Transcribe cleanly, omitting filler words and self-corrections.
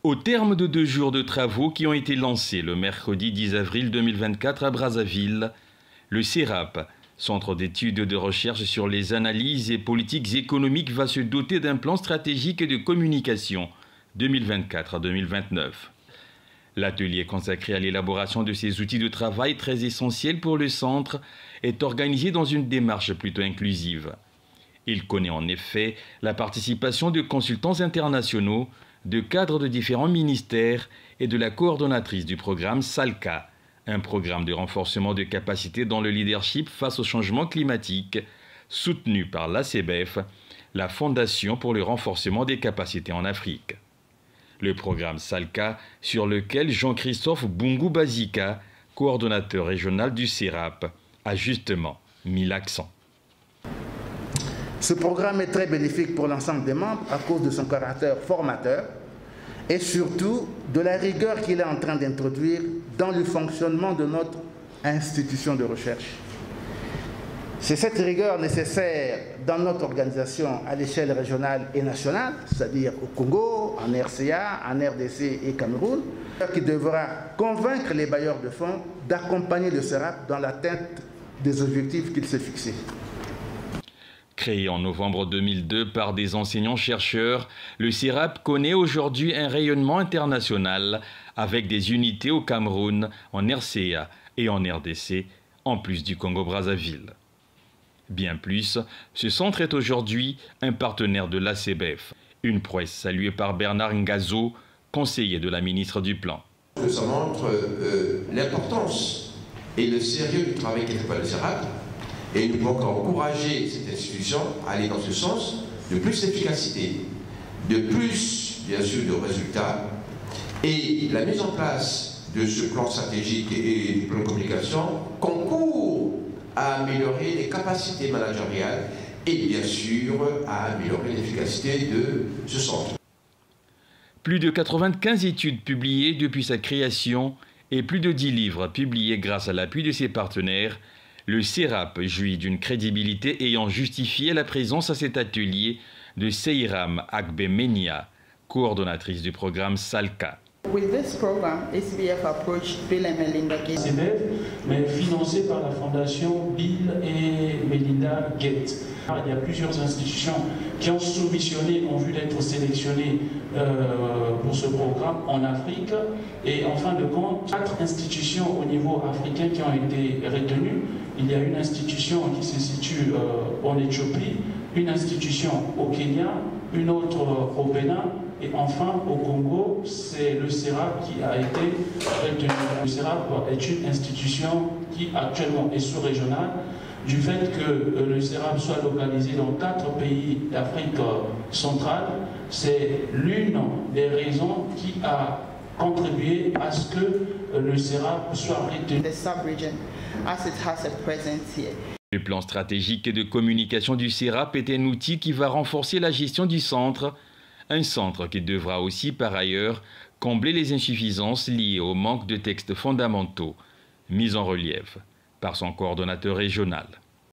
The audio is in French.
Au terme de 2 jours de travaux qui ont été lancés le mercredi 10 avril 2024 à Brazzaville, le CERAP, Centre d'études et de recherche sur les analyses et politiques économiques, va se doter d'un plan stratégique de communication 2024 à 2029. L'atelier consacré à l'élaboration de ces outils de travail très essentiels pour le centre est organisé dans une démarche plutôt inclusive. Il connaît en effet la participation de consultants internationaux, de cadres de différents ministères et de la coordonnatrice du programme SALCA, un programme de renforcement de capacités dans le leadership face au changement climatique, soutenu par l'ACBEF, la Fondation pour le renforcement des capacités en Afrique. Le programme SALCA, sur lequel Jean-Christophe Bungu-Bazika, coordonnateur régional du CERAP, a justement mis l'accent. Ce programme est très bénéfique pour l'ensemble des membres à cause de son caractère formateur et surtout de la rigueur qu'il est en train d'introduire dans le fonctionnement de notre institution de recherche. C'est cette rigueur nécessaire dans notre organisation à l'échelle régionale et nationale, c'est-à-dire au Congo, en RCA, en RDC et Cameroun, qui devra convaincre les bailleurs de fonds d'accompagner le CERAP dans l'atteinte des objectifs qu'il s'est fixés. Créé en novembre 2002 par des enseignants-chercheurs, le CERAP connaît aujourd'hui un rayonnement international avec des unités au Cameroun, en RCA et en RDC, en plus du Congo-Brazzaville. Bien plus, ce centre est aujourd'hui un partenaire de l'ACBEF, une prouesse saluée par Bernard Ngazo, conseiller de la ministre du Plan. Ça montre l'importance et le sérieux du travail qui est fait par le CERAP. Et nous pouvons encourager cette institution à aller dans ce sens de plus d'efficacité, de plus, bien sûr, de résultats. Et la mise en place de ce plan stratégique et du plan de communication concourt à améliorer les capacités managériales et, bien sûr, à améliorer l'efficacité de ce centre. Plus de 95 études publiées depuis sa création et plus de 10 livres publiés grâce à l'appui de ses partenaires, le CERAP jouit d'une crédibilité ayant justifié la présence à cet atelier de Seiram Agbe-Menia, coordonnatrice du programme SALCA. With this program, ACBF approached Bill and Melinda Gates. ACBEF, mais financé par la fondation Bill et Melinda Gates. Il y a plusieurs institutions qui ont soumissionné, ont vu d'être sélectionnées pour ce programme en Afrique. Et en fin de compte, 4 institutions au niveau africain qui ont été retenues. Il y a une institution qui se situe en Éthiopie, une institution au Kenya, une autre au Bénin. Et enfin, au Congo, c'est le CERAP qui a été retenu. Le CERAP est une institution qui actuellement est sous-régionale. Du fait que le CERAP soit localisé dans 4 pays d'Afrique centrale, c'est l'une des raisons qui a contribué à ce que le CERAP soit retenu. Le plan stratégique de communication du CERAP est un outil qui va renforcer la gestion du centre. Un centre qui devra aussi, par ailleurs, combler les insuffisances liées au manque de textes fondamentaux mis en relief par son coordonnateur régional.